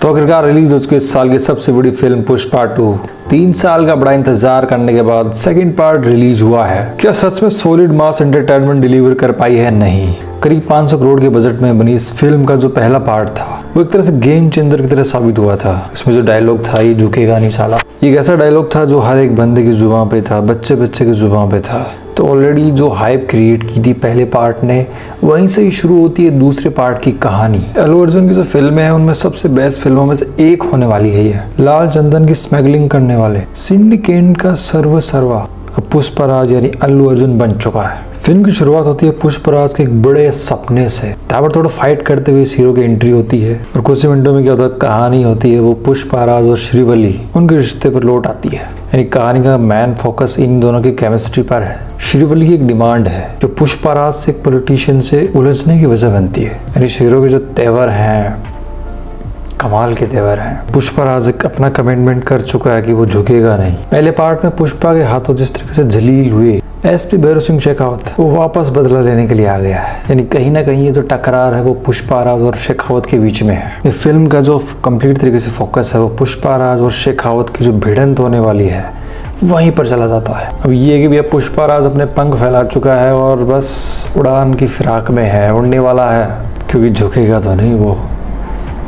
तो आखिरकार रिलीज हो चुकी इस साल की सबसे बड़ी फिल्म पुष्पा 2। 3 साल का बड़ा इंतजार करने के बाद सेकंड पार्ट रिलीज हुआ है। क्या सच में सॉलिड मास एंटरटेनमेंट डिलीवर कर पाई है? नहीं। करीब 500 करोड़ के बजट में बनी इस फिल्म का जो पहला पार्ट था वो एक तरह से गेम चेंजर की तरह साबित हुआ था। इसमें जो डायलॉग था, ये झुकेगा नहीं साला, ये एक ऐसा डायलॉग था जो हर एक बंदे की जुबान पे था, बच्चे बच्चे की जुबान पे था। तो ऑलरेडी जो हाइप क्रिएट की थी पहले पार्ट ने, वहीं से ही शुरू होती है दूसरे पार्ट की कहानी। अल्लू अर्जुन की जो फिल्में हैं उनमें सबसे बेस्ट फिल्मों में से एक होने वाली है ये। लाल चंदन की स्मगलिंग करने वाले सिंडिकेट का सर्वा अब पुष्पराज यानी अल्लू अर्जुन बन चुका है। फिल्म की शुरुआत होती है पुष्पराज के एक बड़े सपने से। ताबड़तोड़ फाइट करते हुए इस हीरो की एंट्री होती है और कुछ ही मिनटों में क्या होता है, कहानी होती है वो पुष्पराज और श्रीवल्ली उनके रिश्ते पर लौट आती है। यानी कहानी का मेन फोकस इन दोनों की केमिस्ट्री पर है। श्रीवल्ली की एक डिमांड है जो पुष्पराज से एक पॉलिटिशियन से उलझने की वजह बनती है। यानी हीरो के जो तेवर हैं, कमाल के तेवर हैं। पुष्पराज एक अपना कमिटमेंट कर चुका है कि वो झुकेगा नहीं। पहले पार्ट में पुष्पा के हाथों जिस तरीके से जलील हुए एसपी भैरव सिंह शेखावत, वो वापस बदला लेने के लिए आ गया है। यानी कहीं ना कहीं ये जो टकरार है वो पुष्पराज और शेखावत के बीच में है। ये फिल्म का जो कंप्लीट तरीके से फोकस है वो पुष्पराज और शेखावत की जो भिड़ंत होने वाली है वहीं पर चला जाता है। अब ये कि भैया पुष्पराज अपने पंख फैला चुका है और बस उड़ान की फिराक में है, उड़ने वाला है, क्योंकि झुकेगा तो नहीं वो,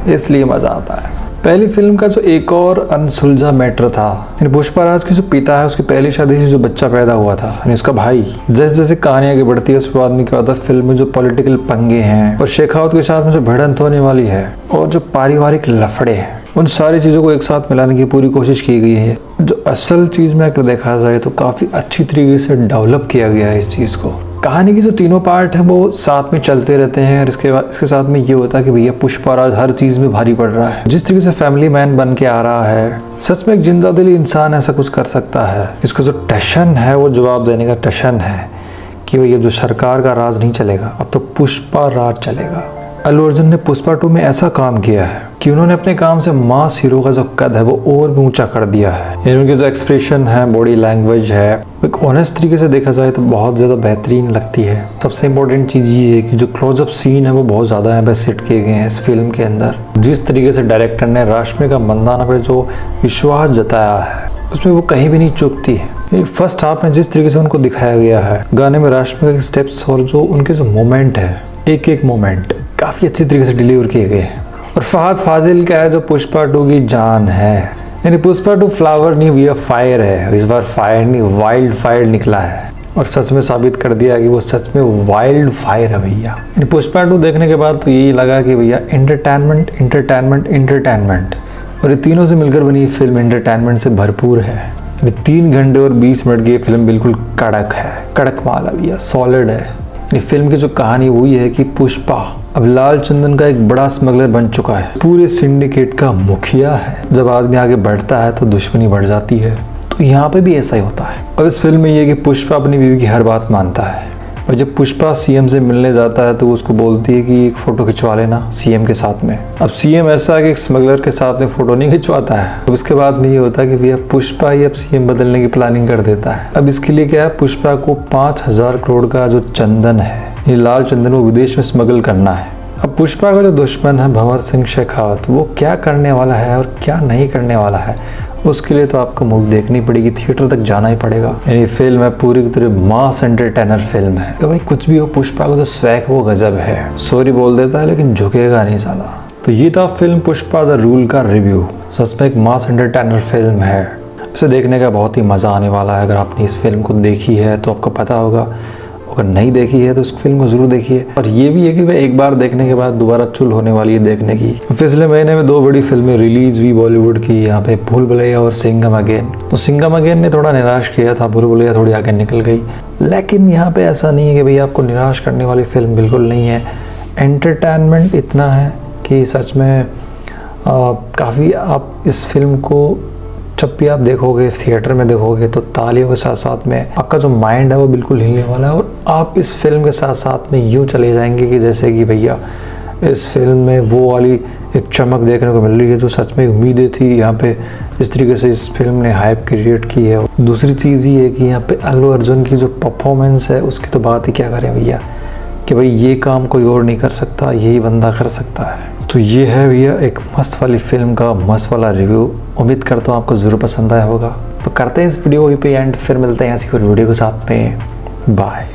इसलिए मजा आता है। पहली फिल्म का जो एक और अनसुलझा मैटर था, पुष्पराज की जो पिता है उसकी पहली शादी से जो बच्चा पैदा हुआ था, यानी उसका भाई, जैसे जैसे कहानी आगे बढ़ती है उसके बाद में क्या होता है, फिल्म में जो पॉलिटिकल पंगे हैं और शेखावत के साथ में जो भिड़ंत होने वाली है और जो पारिवारिक लफड़े हैं, उन सारी चीज़ों को एक साथ मिलाने की पूरी कोशिश की गई है। जो असल चीज़ में अगर देखा जाए तो काफ़ी अच्छी तरीके से डेवलप किया गया है इस चीज़ को। कहानी की जो तीनों पार्ट हैं वो साथ में चलते रहते हैं और इसके साथ में ये होता है कि भैया पुष्पराज हर चीज़ में भारी पड़ रहा है। जिस तरीके से फैमिली मैन बन के आ रहा है, सच में एक जिंदा दिली इंसान ऐसा कुछ कर सकता है। इसका जो टशन है वो जवाब देने का टशन है कि भैया जो सरकार का राज नहीं चलेगा, अब तो पुष्पा राज चलेगा। अल्लू अर्जुन ने पुष्पा 2 में ऐसा काम किया है कि उन्होंने अपने काम से मास हीरो का जो कद है वो और भी ऊंचा कर दिया है। यानी उनके जो एक्सप्रेशन है, बॉडी लैंग्वेज है, एक ऑनेस्ट तरीके से देखा जाए तो बहुत ज़्यादा बेहतरीन लगती है। सबसे इम्पोर्टेंट चीज़ ये है कि जो क्लोजअप सीन है वो बहुत ज़्यादा यहाँ पे सेट किए गए हैं इस फिल्म के अंदर। जिस तरीके से डायरेक्टर ने राश्मिका मंदाना पे जो विश्वास जताया है उसमें वो कहीं भी नहीं चूकती है। फर्स्ट हाफ में जिस तरीके से उनको दिखाया गया है, गाने में राश्मिका के स्टेप्स और जो उनके जो मोमेंट है, एक एक मोमेंट काफ़ी अच्छी तरीके से डिलीवर किए गए हैं। और फहद फाजिल का है जो पुष्पा 2 की जान है। यानी पुष्पा 2 फ्लावर नहीं भैया फायर है। इस बार फायर नहीं, वाइल्ड फायर निकला है और सच में साबित कर दिया कि वो सच में वाइल्ड फायर है भैया। यानी पुष्पा 2 देखने के बाद तो यही लगा कि भैया एंटरटेनमेंट एंटरटेनमेंट एंटरटेनमेंट, और ये तीनों से मिलकर बनी फिल्म एंटरटेनमेंट से भरपूर है। 3 घंटे और 20 मिनट की ये फिल्म बिल्कुल कड़क है, कड़क माल है भैया, सॉलिड है। फिल्म की जो कहानी वो ये है कि पुष्पा अब लाल चंदन का एक बड़ा स्मगलर बन चुका है, पूरे सिंडिकेट का मुखिया है। जब आदमी आगे बढ़ता है तो दुश्मनी बढ़ जाती है, तो यहाँ पे भी ऐसा ही होता है। और इस फिल्म में ये कि पुष्पा अपनी बीवी की हर बात मानता है और जब पुष्पा सीएम से मिलने जाता है तो वो उसको बोलती है कि एक फ़ोटो खिंचवा लेना सीएम के साथ में। अब सीएम ऐसा है कि एक स्मगलर के साथ में फ़ोटो नहीं खिंचवाता है। अब इसके बाद में ये होता है कि भैया पुष्पा ही अब सीएम बदलने की प्लानिंग कर देता है। अब इसके लिए क्या है, पुष्पा को 5000 करोड़ का जो चंदन है, ये लाल चंदन वो विदेश में स्मगल करना है। अब पुष्पा का जो दुश्मन है भंवर सिंह शेखावत, वो क्या करने वाला है और क्या नहीं करने वाला है, उसके लिए तो आपको मूवी देखनी पड़ेगी, थिएटर तक जाना ही पड़ेगा। यानी फिल्म है पूरी तरह मास एंटरटेनर फिल्म है। तो भाई कुछ भी हो, पुष्पा का जो स्वैग वो गजब है। सॉरी बोल देता है लेकिन झुकेगा नहीं साला। तो ये था फिल्म पुष्पा द रूल का रिव्यू। सच में एक मास एंटरटेनर फिल्म है, इसे देखने का बहुत ही मज़ा आने वाला है। अगर आपने इस फिल्म को देखी है तो आपको पता होगा, अगर नहीं देखी है तो उस फिल्म को ज़रूर देखिए। और ये भी है कि वह एक बार देखने के बाद दोबारा चुल होने वाली है देखने की। पिछले महीने में 2 बड़ी फिल्में रिलीज हुई बॉलीवुड की, यहाँ पे भूल भुलैया और सिंघम अगेन। तो सिंघम अगेन ने थोड़ा निराश किया था, भूल भुलैया थोड़ी आगे निकल गई। लेकिन यहाँ पे ऐसा नहीं है कि भैया आपको निराश करने वाली फिल्म बिल्कुल नहीं है। एंटरटेनमेंट इतना है कि सच में काफ़ी आप इस फिल्म को जब भी आप देखोगे, थिएटर में देखोगे, तो तालियों के साथ साथ में आपका जो माइंड है वो बिल्कुल हिलने वाला है। और आप इस फिल्म के साथ साथ में यूँ चले जाएंगे कि जैसे कि भैया इस फिल्म में वो वाली एक चमक देखने को मिल रही है जो सच में उम्मीदें थी। यहाँ पे इस तरीके से इस फिल्म ने हाइप क्रिएट की है। दूसरी चीज़ ये है कि यहाँ पे अल्लू अर्जुन की जो परफॉर्मेंस है उसकी तो बात ही क्या करें भैया, कि भाई ये काम कोई और नहीं कर सकता, यही बंदा कर सकता है। तो ये है भैया एक मस्त वाली फिल्म का मस्त वाला रिव्यू। उम्मीद करता हूँ आपको ज़रूर पसंद आया होगा। तो करते हैं इस वीडियो को पे एंड, फिर मिलते हैं ऐसी कोई वीडियो के साथ में। बाय।